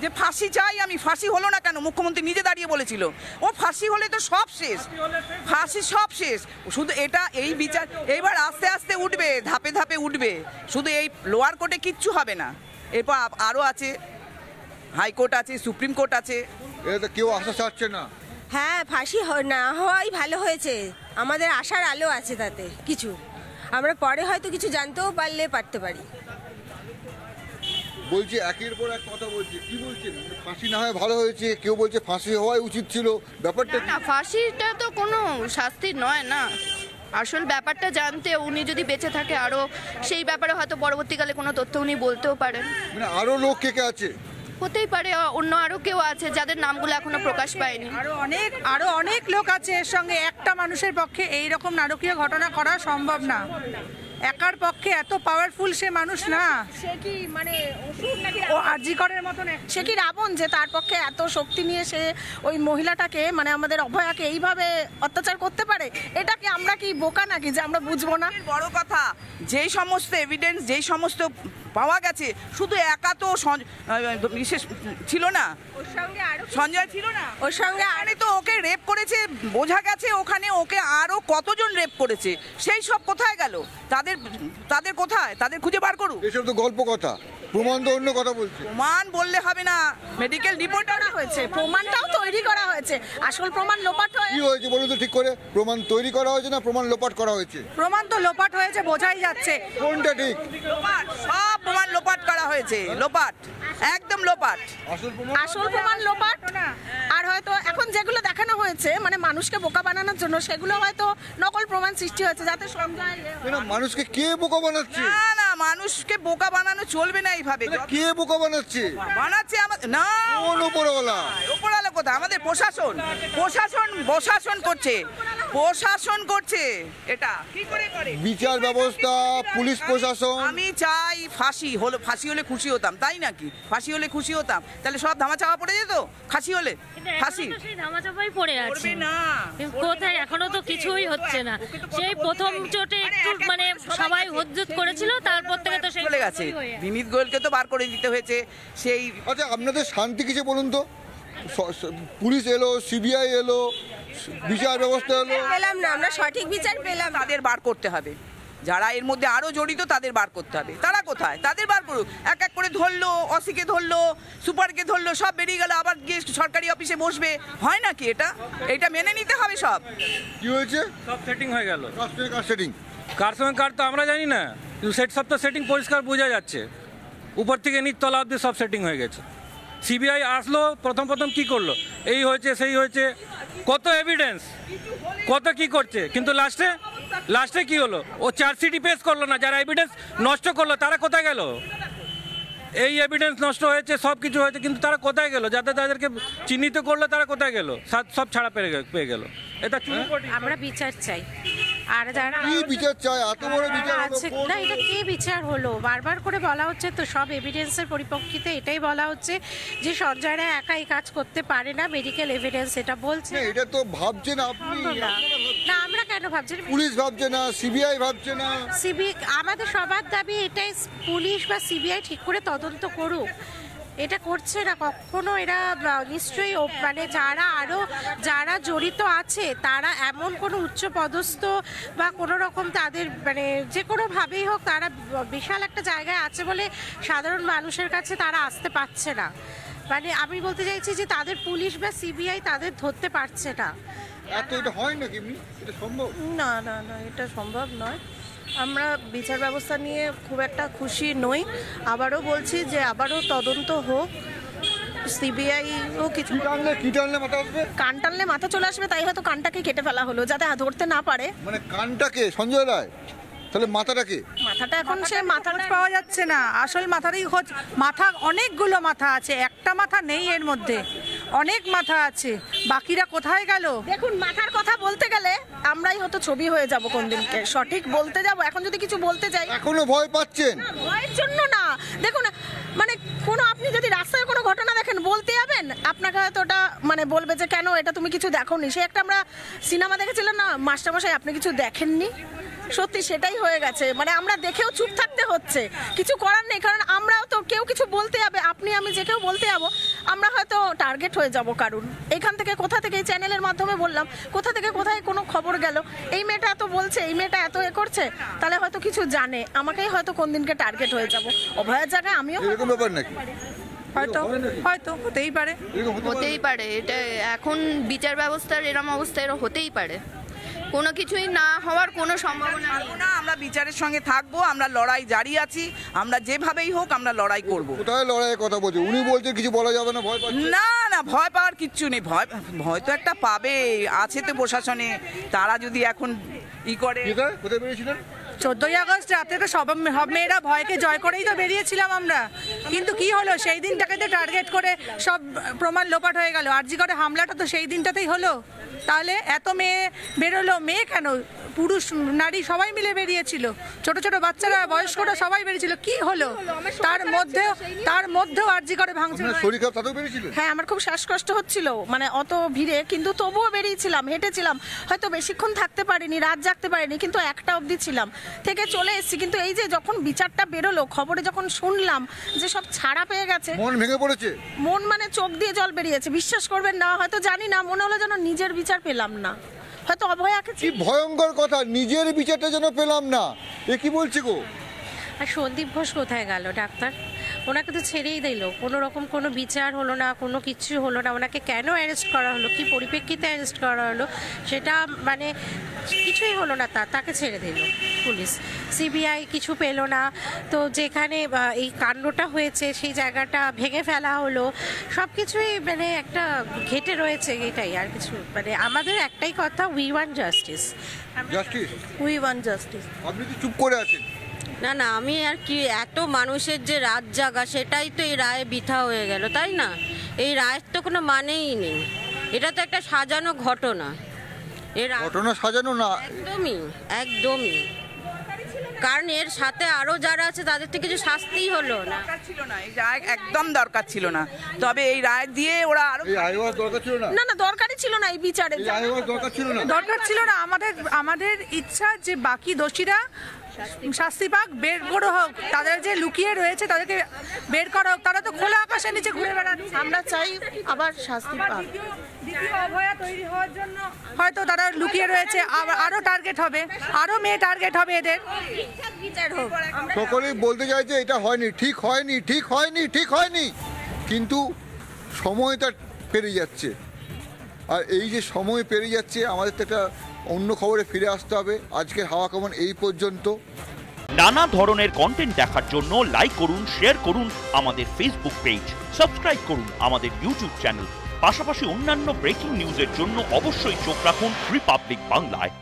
যে ফাঁসি চাই আমি, ফাঁসি হলো না কেন? মুখ্যমন্ত্রী নিজে দাঁড়িয়ে বলেছিল ও ফাঁসি হলে তো সব শেষ, ফাঁসি সব শেষ। শুধু এটা এই বিচার এইবার আস্তে আস্তে উঠবে, ধাপে ধাপে উঠবে, শুধু এই লোয়ার কোর্টে কিচ্ছু হবে না, এরপর আরও আছে, হাইকোর্ট আছে, সুপ্রিম কোর্ট আছে, এটা কেউ আশা ছাড়ছে না। হ্যাঁ, ফাঁসি না হওয়াই ভালো হয়েছে, আমাদের আশার আলো আছে তাতে কিছু, আমরা পরে হয়তো কিছু জানতেও পারতে পারি। বলছি একের পর এক কথা বলছি, কি বলছেন? ফাঁসি না হয় ভালো হয়েছে, কেউ বলছে ফাঁসি হওয়াই উচিত ছিল, ব্যাপারটা না, ফাঁসিটা তো কোনো শাস্তি নয় না। আসল ব্যাপারটা জানতে উনি যদি বেঁচে থাকে আরও সেই ব্যাপারে হয়তো পরবর্তীকালে কোনো তথ্য উনি বলতেও পারেন। মানে আরো লোক কে কে আছে? হতেই পারে অন্য আরও কেউ আছে যাদের নামগুলো এখনো প্রকাশ পায়নি। আরো অনেক লোক আছে এর সঙ্গে। একটা মানুষের পক্ষে এই রকম নারকীয় ঘটনা করা সম্ভব না, একার পক্ষে এত পাওয়ারফুল সে মানুষ না। সে কি মানে ও আরজি করের মতন, সে কি রাবণ যে তার পক্ষে এত শক্তি নিয়ে সে ওই মহিলাটাকে মানে আমাদের অভয়াকে এইভাবে অত্যাচার করতে পারে? এটা কি আমরা কি বোকা নাকি যে আমরা বুঝবো না? বড় কথা যেই সমস্ত এভিডেন্স, যেই সমস্ত পাওয়া গেছে, শুধু একা তো বিশেষ ছিল না, সঞ্জয় ছিল না, ওর সঙ্গে আরে তো ওকে রেপ করেছে বোঝা গেছে, ওখানে ওকে আরো কতজন রেপ করেছে, সেই সব কোথায় গেল? তাদের কোথায়? তাদের খুঁজে বার করুক। এসব তো গল্প কথা, প্রমাণ তো অন্য কথা বলছে। প্রমাণ বললে হবে না, মেডিকেল রিপোর্ট করা হয়েছে, প্রমাণটাও তৈরি করা হয়েছে, আসল প্রমাণ লোপাট কি হয়েছে বলুন তো ঠিক করে? প্রমাণ তৈরি করা হয়েছে না প্রমাণ লোপাট করা হয়েছে? প্রমাণ তো লোপাট হয়েছে, বোঝাই যাচ্ছে। কোনটা ঠিক? সব প্রমাণ লোপাট করা হয়েছে, লোপাট, একদম লোপাট। আসল প্রমাণ লোপাট। আর হয়তো এখন যেগুলো দেখানো হয়েছে মানে মানুষকে বোকা বানানোর জন্য, সেগুলো হয়তো নকল প্রমাণ সৃষ্টি হয়েছে যাতে সঞ্জয়। মানুষকে কে বোকা বানাচ্ছে? না না, মানুষকে বোকা বানানো চলবে না এইভাবে। কে বোকা বানাচ্ছে? আমাদের না, কোন উপরওয়ালা? উপরওয়ালা কোথায়? আমাদের প্রশাসন, প্রশাসন করছে, প্রশাসন করছে। এটা কি করে করে? বিচার ব্যবস্থা, পুলিশ প্রশাসন। আমি চাই ফাঁসি হলে খুশি হতাম, তাই নাকি? ফাঁসি হলে খুশি হতাম, তাহলে সব ধামাচাপা পড়ে যেত। ফাঁসি হলে ফাঁসি ধামাচাপাই পড়ে আছে না, কোথায় এখনো তো কিছুই হচ্ছে না। সেই প্রথম চোটে একটু মানে সবাই হজ্জত করেছিল, তারপর থেকে তো সেই চলে গেছে। বিনীত গোয়েলকে তো বার করে দিতে হয়েছে। সেই আচ্ছা, আপনাদের শান্তি কিসে বলুন তো? পুলিশ এলো, সিবিআই এলো, বিচার ব্যবস্থা এলো, পেলাম না, আমরা সঠিক বিচার পেলাম। তাদের বার করতে হবে, যারা এর মধ্যে আরো জড়িত তাদের বার করতে হবে। তারা কোথায়? তাদের বার করুক। এক এক করে ধরলো, অসিকে ধরলো, সুপারকে ধরলো, সব বেরিয়ে গেল, আবার গিয়ে সরকারি অফিসে বসবে। হয় নাকি এটা মেনে নিতে হবে। সব কি হয়েছে? সব সেটিং হয়ে গেল। কার সেটিং? কার সঙ্গে কার তো আমরা জানি না, কিন্তু সব তো সেটিং পরিষ্কার বোঝা যাচ্ছে। উপর থেকে নিচ তলা অব্দি সব সেটিং হয়ে গেছে। সিবিআই আসলো, প্রথম কি করলো, এই হয়েছে সেই হয়েছে, কত এভিডেন্স, কত কি করছে, কিন্তু লাস্টে কি হলো? ও চার্জশিটই পেশ করলো না। যারা এভিডেন্স নষ্ট করলো তারা কোথায় গেল? এই এভিডেন্স নষ্ট হয়েছে, সব কিছু হয়েছে, কিন্তু তারা কোথায় গেল? যাদেরকে চিহ্নিত করলো তারা কোথায় গেল? সব ছাড়া পেয়ে গেল। এটা আমরা বিচার চাই। আর যারা কি বিচার চাই? এত বড় বিচার আছে না, এটা কি বিচার হলো? বারবার করে বলা হচ্ছে তো, সব এভিডেন্সের পরিপ্রেক্ষিতে এটাই বলা হচ্ছে যে সঞ্জয়রা একাই কাজ করতে পারে না, মেডিকেল এভিডেন্স এটা বলছে। এটা তো ভাবছেন আপনি না, আমরা কেন ভাবছি? পুলিশ ভাবছে না, সিবিআই ভাবছে না। আমাদের সবার দাবি এটাই, পুলিশ বা সিবিআই ঠিক করে তদন্ত করুক। এটা করছে না কখনো। এরা নিশ্চয়ই মানে যারা জড়িত আছে তারা এমন কোনো উচ্চপদস্থ বা কোনো রকম তাদের মানে যে কোনোভাবেই হোক তারা বিশাল একটা জায়গায় আছে বলে সাধারণ মানুষের কাছে তারা আসতে পারছে না। মানে আমি বলতে চাইছি যে তাদের পুলিশ বা সিবিআই তাদের ধরতে পারছে না। এটা হয় নাকি? এটা সম্ভব না, এটা সম্ভব নয়। আমরা বিচার ব্যবস্থা নিয়ে খুব একটা খুশি নই। আবারও বলছি যে আবারও তদন্ত হোক, সিবিআইও কিছু কান টানলে মাথা চলে আসবে, তাই হয়তো কানটাকে কেটে ফেলা হলো যাতে ধরতে না পারে। মানে কানটাকে সঞ্জয় রায়, তাহলে মাথাটাকে? মাথাটা এখন সে মাথাটা পাওয়া যাচ্ছে না, আসল মাথারই খোঁজ। মাথা অনেকগুলো মাথা আছে, একটা মাথা নেই এর মধ্যে, অনেক মাথা আছে, বাকিরা কোথায় গেল? দেখুন, মাথার কথা বলতে গেলে আমরাই হয়তো ছবি হয়ে যাব কোন দিনকে, সঠিক বলতে যাব। এখন যদি কিছু বলতে যাই, এখনো ভয় পাচ্ছেন? ভয়ের জন্য না, দেখুন মানে আপনি যদি রাস্তায় কোনো ঘটনা দেখেন বলতে যাবেন, আপনাকে হয়তো ওটা মানে বলবে যে কেন এটা তুমি কিছু দেখোনি। সে একটা আমরা সিনেমা দেখেছিলাম না, মাস্টারমশাই আপনি কিছু দেখেননি, সত্যি সেটাই হয়ে গেছে, মানে আমরা দেখেও চুপ থাকতে হচ্ছে, কিছু করার নেই, কারণ আমরাও তো কেউ কিছু বলতে যাবে, আপনি আমি যে কেউ বলতে যাবো, আমরা হয়তো টার্গেট হয়ে যাব কারণ এখান থেকে কোথা থেকে এই চ্যানেলের মাধ্যমে বললাম, কোথা থেকে কোথায় কোনো খবর গেল, এই মেয়েটা এত বলছে, এই মেয়েটা এত করছে, তাহলে হয়তো কিছু জানে, আমাকেই হয়তো কোন দিনকে টার্গেট হয়ে যাব। অভয়ের জায়গায় আমিও এরকম ব্যাপার নাকি? হয়তো হয়তো হতেই পারে, হতেই পারে। এটা এখন বিচার ব্যবস্থার এরম অবস্থা এরা হতেই পারে, কোনো কিছুই না হওয়ার কোনো সম্ভাবনা নেই। না, আমরা বিচারের সঙ্গে থাকবো, আমরা লড়াই জারি আছি, আমরা যেভাবেই হোক আমরা লড়াই করব। কোথায় লড়াইয়ের কথা বলছে? উনি বলছে কিছু বলা যাবে না, ভয় পাচ্ছে। না না, ভয় পাওয়ার কিচ্ছু নেই, ভয় তো একটা পাবে, আছে তো প্রশাসনে, তারা যদি এখন করে। কোথায় বেরিয়েছিলেন? 14ই আগস্ট রাতে তো সব মেয়েরা ভয়কে জয় করেই তো বেরিয়েছিলাম আমরা, কিন্তু কি হলো, সেই দিনটাকে তো টার্গেট করে সব প্রমাণ লোপাট হয়ে গেল। আরজি করে হামলাটা তো সেই দিনটাতেই হলো, তাহলে এত মেয়ে বেরোলো, মেয়ে কেন, পুরুষ নারী সবাই মিলে বেরিয়েছিল, ছোট ছোট বাচ্চারা বয়স্করা সবাই বেরিয়েছিল, কি হলো? তার মধ্যেও আরজি করে ভাঙচুর। শরীর খারাপ তাতেও বেরিয়েছিলেন? হ্যাঁ, আমার খুব শ্বাসকষ্ট হচ্ছিল, মানে অত ভিড়ে, কিন্তু তবুও বেরিয়েছিলাম, হেঁটেছিলাম, হয়তো বেশিক্ষণ থাকতে পারিনি, রাত জাগতে পারিনি, কিন্তু একটা অবধি ছিলাম, থেকে চলে এসেছি। কিন্তু এই যে যখন বিচারটা বেরোলো, খবরে যখন শুনলাম যে সব ছাড়া পেয়ে গেছে, মন ভেঙে পড়েছে, মন মানে চোখ দিয়ে জল বেরিয়েছে, বিশ্বাস করবেন না, হয়তো জানি না, মনে হলো যেন নিজের বিচার পেলাম না, হয়তো অভয়াকে কি ভয়ঙ্কর কথা, নিজের বিচারটা যেন পেলাম না, এ কি বলছে গো? আর সন্দীপ ঘোষ কোথায় গেল ডাক্তার? ওনাকে তো ছেড়েই দিল, কোনো রকম কোনো বিচার হলো না, কোনো কিছু হলো না, ওনাকে কেন অ্যারেস্ট করা হলো, কি পরিপ্রেক্ষিতে অ্যারেস্ট করা হলো সেটা মানে কিছুই হলো না, তাকে ছেড়ে দিল পুলিশ, সিবিআই কিছু পেলো না। তো যেখানে এই কাণ্ডটা হয়েছে সেই জায়গাটা ভেঙে ফেলা হলো, সব কিছুই মানে একটা ঘেটে রয়েছে, এটাই আর কিছু, মানে আমাদের একটাই কথা, we want justice, justice, we want justice. আপনি তো চুপ করে আছেন। না না, আমি আর কি, এত মানুষের যে রাত জাগা, সেটাই তো এই রায়ে বৃথা হয়ে গেল, তাই না? এই রায়ের তো কোনো মানেই নেই, এটা তো একটা সাজানো ঘটনা। ঘটনা সাজানো না, একদমই একদমই, কারণ এর সাথে আরো যারা আছে তাদের থেকে কিছু শাস্তিই হলো না। ছিল না, এই রায় একদম দরকার ছিল না, তবে এই রায় দিয়ে ওরা আরো এই আয় হওয়ার দরকার ছিল না, না না, দরকারই ছিল না এই বিচারে, এই আয় হওয়ার দরকার ছিল না, দরকার ছিল না। আমাদের ইচ্ছা যে বাকি দোষীরা শাস্তি পাক, বের করে হোক, তাদের যে লুকিয়ে রয়েছে তাদেরকে বের করা হোক, তারা তো খোলা আকাশের নিচে ঘুরে বেড়াচ্ছে, আমরা চাই আবার শাস্তি পাক। দ্বিতীয় অভয়া তৈরি হওয়ার জন্য হয়তো তারা লুকিয়ে রয়েছে, আরো টার্গেট হবে, আরো মেয়ে টার্গেট হবে এদের। বিচার হোক। সকলেই বলতে চাইছে এটা হয়নি, ঠিক হয়নি, ঠিক হয়নি, ঠিক হয়নি, কিন্তু সময়টা পেরিয়ে যাচ্ছে, আর এই যে সময় পেরিয়ে যাচ্ছে, আমাদের তো একটা অন্য খবরে ফিরে আসতে হবে। আজকের হাওয়া কেমন এই পর্যন্ত। নানা ধরনের কন্টেন্ট দেখার জন্য লাইক করুন, শেয়ার করুন আমাদের ফেসবুক পেজ, সাবস্ক্রাইব করুন আমাদের ইউটিউব চ্যানেল, পাশাপাশি অন্যান্য ব্রেকিং নিউজের জন্য অবশ্যই চোখ রাখুন রিপাবলিক বাংলায়।